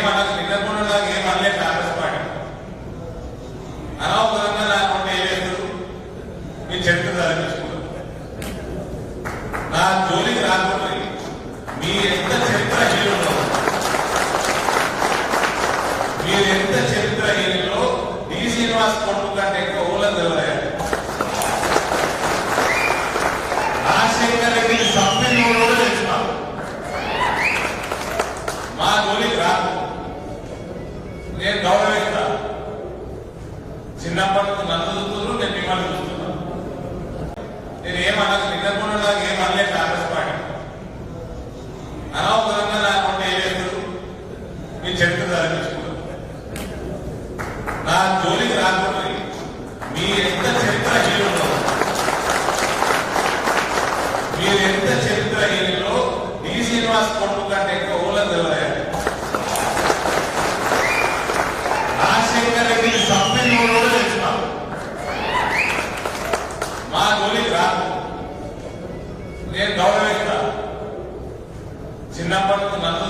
ఏమనకు నిన్నకుండా నాకు ఏమనలే కాంగ్రెస్ పార్టీ అనవసరంగా నాకుంటే ఏలేదు మీ చరిత్ర చదివించుకున్నారు. నా జోలికి రాకుండా మీరెంత చరిత్రహీనులో మీరెంత చరిత్రహీనులో డి శ్రీనివాస్ కొట్టు కంటే ఎక్కువ ఊళ్ళని తెలియదు. రాజశేఖర్ రెడ్డి సభ్యులు కూడా తెలుసుకున్నాను. మా జోలికి రాకు, నేను గౌరవిస్తా. చిన్నప్పటి నుంచి నన్ను చూస్తున్నారు, నేను మిమ్మల్ని చూస్తున్నాను. నేను ఏమనకు నిన్నకుండా నాకు ఏమనలే కాంగ్రెస్ పార్టీ అనవసరంగా నాకుంటే ఏలేదు మీ చరిత్ర చదివించుకున్నారు. నా జోలికి రాకుండా మీరెంత చరిత్రహీనులో డి శ్రీనివాస్ కొట్టు కంటే ఎక్కువ ఊళ్ళని తెలియదు. రాజశేఖర్ రెడ్డి సభ్యులు కూడా తెలుసుకున్నాను. మా జోలికి రాకు, నేను గౌరవిస్తా. చిన్నప్పటి నుంచి నన్ను